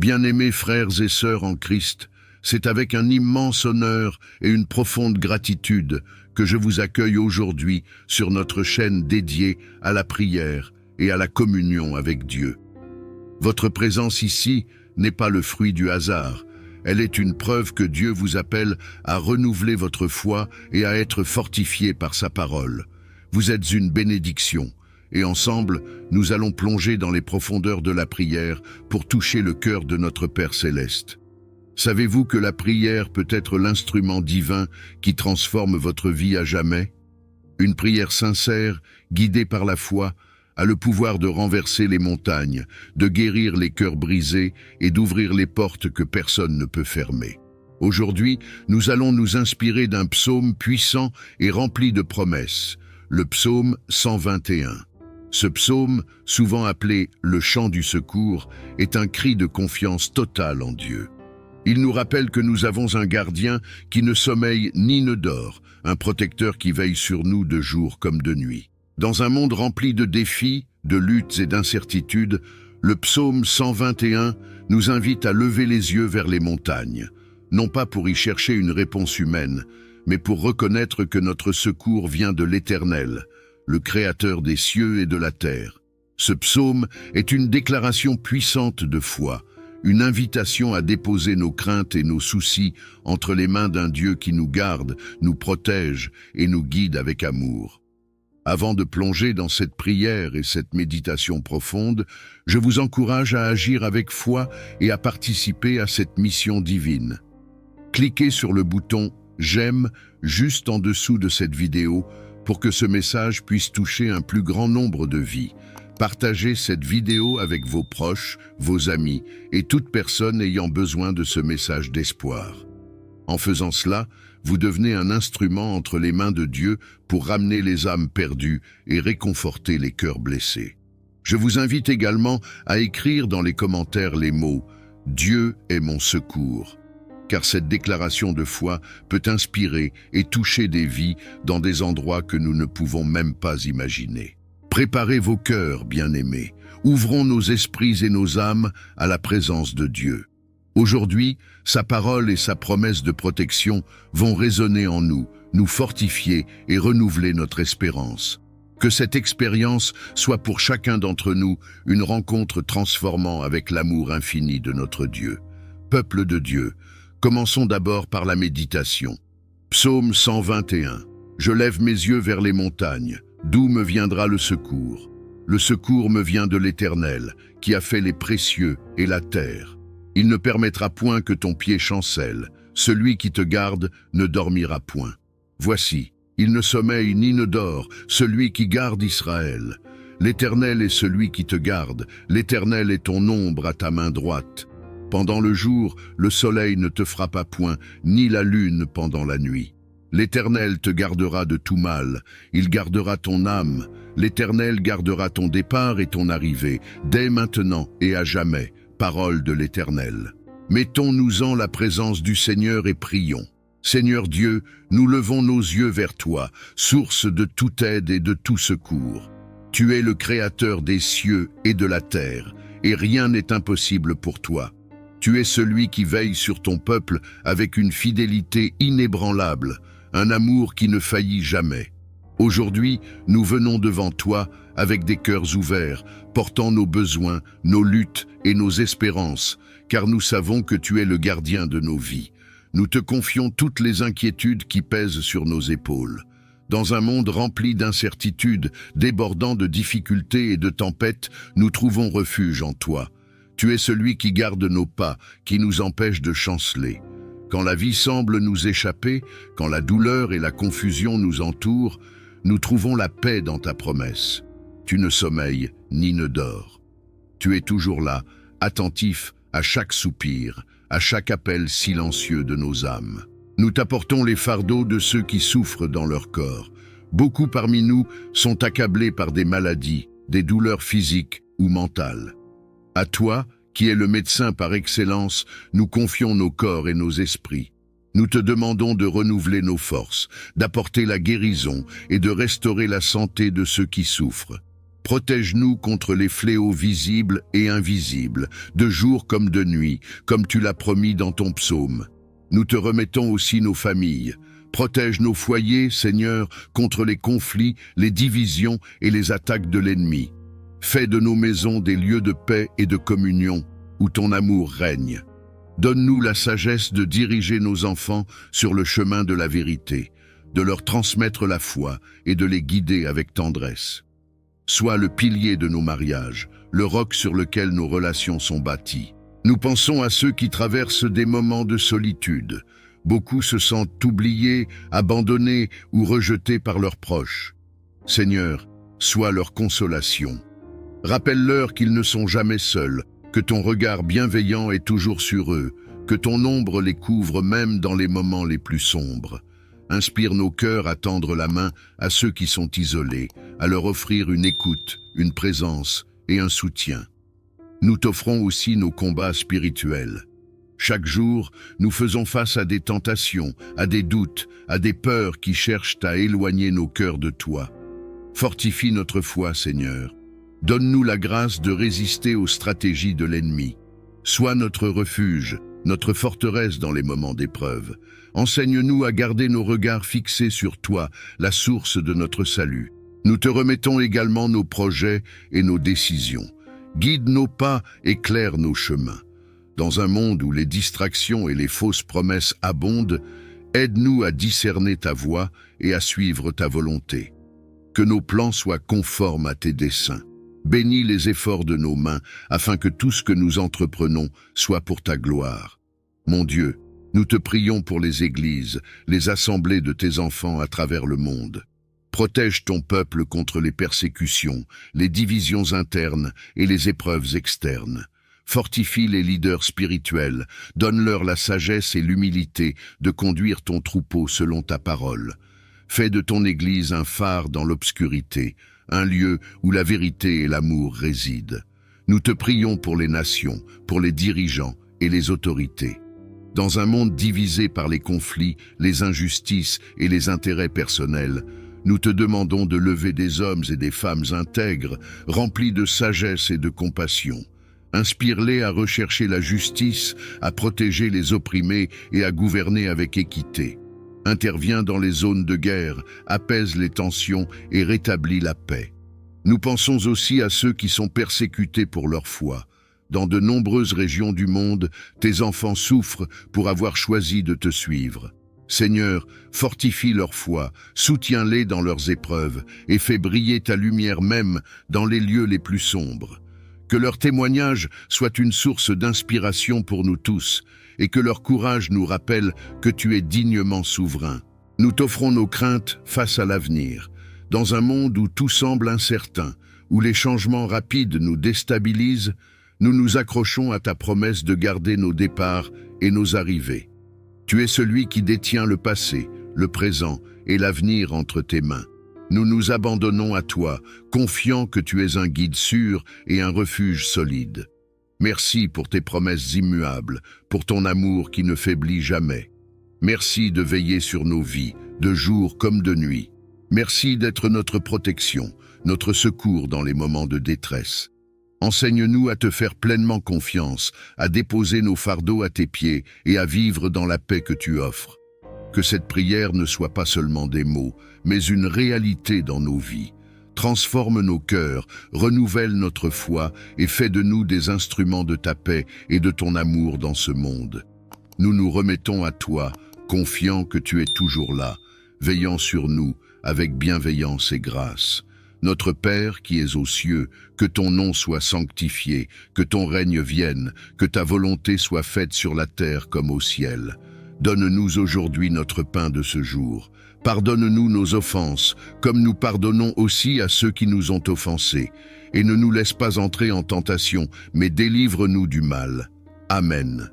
Bien-aimés frères et sœurs en Christ, c'est avec un immense honneur et une profonde gratitude que je vous accueille aujourd'hui sur notre chaîne dédiée à la prière et à la communion avec Dieu. Votre présence ici n'est pas le fruit du hasard, elle est une preuve que Dieu vous appelle à renouveler votre foi et à être fortifié par sa parole. Vous êtes une bénédiction, et ensemble, nous allons plonger dans les profondeurs de la prière pour toucher le cœur de notre Père Céleste. Savez-vous que la prière peut être l'instrument divin qui transforme votre vie à jamais? Une prière sincère, guidée par la foi, a le pouvoir de renverser les montagnes, de guérir les cœurs brisés et d'ouvrir les portes que personne ne peut fermer. Aujourd'hui, nous allons nous inspirer d'un psaume puissant et rempli de promesses, le psaume 121. Ce psaume, souvent appelé le chant du secours, est un cri de confiance totale en Dieu. Il nous rappelle que nous avons un gardien qui ne sommeille ni ne dort, un protecteur qui veille sur nous de jour comme de nuit. Dans un monde rempli de défis, de luttes et d'incertitudes, le psaume 121 nous invite à lever les yeux vers les montagnes, non pas pour y chercher une réponse humaine, mais pour reconnaître que notre secours vient de l'Éternel, le Créateur des cieux et de la terre. Ce psaume est une déclaration puissante de foi, une invitation à déposer nos craintes et nos soucis entre les mains d'un Dieu qui nous garde, nous protège et nous guide avec amour. Avant de plonger dans cette prière et cette méditation profonde, je vous encourage à agir avec foi et à participer à cette mission divine. Cliquez sur le bouton « J'aime » juste en dessous de cette vidéo pour que ce message puisse toucher un plus grand nombre de vies. Partagez cette vidéo avec vos proches, vos amis et toute personne ayant besoin de ce message d'espoir. En faisant cela, vous devenez un instrument entre les mains de Dieu pour ramener les âmes perdues et réconforter les cœurs blessés. Je vous invite également à écrire dans les commentaires les mots « Dieu est mon secours », car cette déclaration de foi peut inspirer et toucher des vies dans des endroits que nous ne pouvons même pas imaginer. Préparez vos cœurs, bien-aimés. Ouvrons nos esprits et nos âmes à la présence de Dieu. Aujourd'hui, sa parole et sa promesse de protection vont résonner en nous, nous fortifier et renouveler notre espérance. Que cette expérience soit pour chacun d'entre nous une rencontre transformant avec l'amour infini de notre Dieu. Peuple de Dieu, commençons d'abord par la méditation. Psaume 121. Je lève mes yeux vers les montagnes. D'où me viendra le secours? Le secours me vient de l'Éternel, qui a fait les précieux et la terre. Il ne permettra point que ton pied chancelle. Celui qui te garde ne dormira point. Voici, il ne sommeille ni ne dort, celui qui garde Israël. L'Éternel est celui qui te garde. L'Éternel est ton ombre à ta main droite. Pendant le jour, le soleil ne te frappera point, ni la lune pendant la nuit. L'Éternel te gardera de tout mal, il gardera ton âme. L'Éternel gardera ton départ et ton arrivée, dès maintenant et à jamais. Parole de l'Éternel. Mettons-nous en la présence du Seigneur et prions. Seigneur Dieu, nous levons nos yeux vers toi, source de toute aide et de tout secours. Tu es le Créateur des cieux et de la terre, et rien n'est impossible pour toi. Tu es celui qui veille sur ton peuple avec une fidélité inébranlable, un amour qui ne faillit jamais. Aujourd'hui, nous venons devant toi avec des cœurs ouverts, portant nos besoins, nos luttes et nos espérances, car nous savons que tu es le gardien de nos vies. Nous te confions toutes les inquiétudes qui pèsent sur nos épaules. Dans un monde rempli d'incertitudes, débordant de difficultés et de tempêtes, nous trouvons refuge en toi. Tu es celui qui garde nos pas, qui nous empêche de chanceler. Quand la vie semble nous échapper, quand la douleur et la confusion nous entourent, nous trouvons la paix dans ta promesse. Tu ne sommeilles ni ne dors. Tu es toujours là, attentif à chaque soupir, à chaque appel silencieux de nos âmes. Nous t'apportons les fardeaux de ceux qui souffrent dans leur corps. Beaucoup parmi nous sont accablés par des maladies, des douleurs physiques ou mentales. À toi, qui es le médecin par excellence, nous confions nos corps et nos esprits. Nous te demandons de renouveler nos forces, d'apporter la guérison et de restaurer la santé de ceux qui souffrent. Protège-nous contre les fléaux visibles et invisibles, de jour comme de nuit, comme tu l'as promis dans ton psaume. Nous te remettons aussi nos familles. Protège nos foyers, Seigneur, contre les conflits, les divisions et les attaques de l'ennemi. Fais de nos maisons des lieux de paix et de communion, où ton amour règne. Donne-nous la sagesse de diriger nos enfants sur le chemin de la vérité, de leur transmettre la foi et de les guider avec tendresse. Sois le pilier de nos mariages, le roc sur lequel nos relations sont bâties. Nous pensons à ceux qui traversent des moments de solitude. Beaucoup se sentent oubliés, abandonnés ou rejetés par leurs proches. Seigneur, sois leur consolation. Rappelle-leur qu'ils ne sont jamais seuls, que ton regard bienveillant est toujours sur eux, que ton ombre les couvre même dans les moments les plus sombres. Inspire nos cœurs à tendre la main à ceux qui sont isolés, à leur offrir une écoute, une présence et un soutien. Nous t'offrons aussi nos combats spirituels. Chaque jour, nous faisons face à des tentations, à des doutes, à des peurs qui cherchent à éloigner nos cœurs de toi. Fortifie notre foi, Seigneur. Donne-nous la grâce de résister aux stratégies de l'ennemi. Sois notre refuge, notre forteresse dans les moments d'épreuve. Enseigne-nous à garder nos regards fixés sur toi, la source de notre salut. Nous te remettons également nos projets et nos décisions. Guide nos pas, éclaire nos chemins. Dans un monde où les distractions et les fausses promesses abondent, aide-nous à discerner ta voie et à suivre ta volonté. Que nos plans soient conformes à tes desseins. Bénis les efforts de nos mains, afin que tout ce que nous entreprenons soit pour ta gloire. Mon Dieu, nous te prions pour les églises, les assemblées de tes enfants à travers le monde. Protège ton peuple contre les persécutions, les divisions internes et les épreuves externes. Fortifie les leaders spirituels, donne-leur la sagesse et l'humilité de conduire ton troupeau selon ta parole. Fais de ton Église un phare dans l'obscurité, un lieu où la vérité et l'amour résident. Nous te prions pour les nations, pour les dirigeants et les autorités. Dans un monde divisé par les conflits, les injustices et les intérêts personnels, nous te demandons de lever des hommes et des femmes intègres, remplis de sagesse et de compassion. Inspire-les à rechercher la justice, à protéger les opprimés et à gouverner avec équité. Interviens dans les zones de guerre, apaise les tensions et rétablis la paix. Nous pensons aussi à ceux qui sont persécutés pour leur foi. Dans de nombreuses régions du monde, tes enfants souffrent pour avoir choisi de te suivre. Seigneur, fortifie leur foi, soutiens-les dans leurs épreuves et fais briller ta lumière même dans les lieux les plus sombres. Que leur témoignage soit une source d'inspiration pour nous tous et que leur courage nous rappelle que tu es dignement souverain. Nous t'offrons nos craintes face à l'avenir. Dans un monde où tout semble incertain, où les changements rapides nous déstabilisent, nous nous accrochons à ta promesse de garder nos départs et nos arrivées. Tu es celui qui détient le passé, le présent et l'avenir entre tes mains. Nous nous abandonnons à toi, confiants que tu es un guide sûr et un refuge solide. Merci pour tes promesses immuables, pour ton amour qui ne faiblit jamais. Merci de veiller sur nos vies, de jour comme de nuit. Merci d'être notre protection, notre secours dans les moments de détresse. Enseigne-nous à te faire pleinement confiance, à déposer nos fardeaux à tes pieds et à vivre dans la paix que tu offres. Que cette prière ne soit pas seulement des mots, mais une réalité dans nos vies. Transforme nos cœurs, renouvelle notre foi et fais de nous des instruments de ta paix et de ton amour dans ce monde. Nous nous remettons à toi, confiants que tu es toujours là, veillant sur nous avec bienveillance et grâce. Notre Père qui es aux cieux, que ton nom soit sanctifié, que ton règne vienne, que ta volonté soit faite sur la terre comme au ciel. Donne-nous aujourd'hui notre pain de ce jour. Pardonne-nous nos offenses, comme nous pardonnons aussi à ceux qui nous ont offensés. Et ne nous laisse pas entrer en tentation, mais délivre-nous du mal. Amen.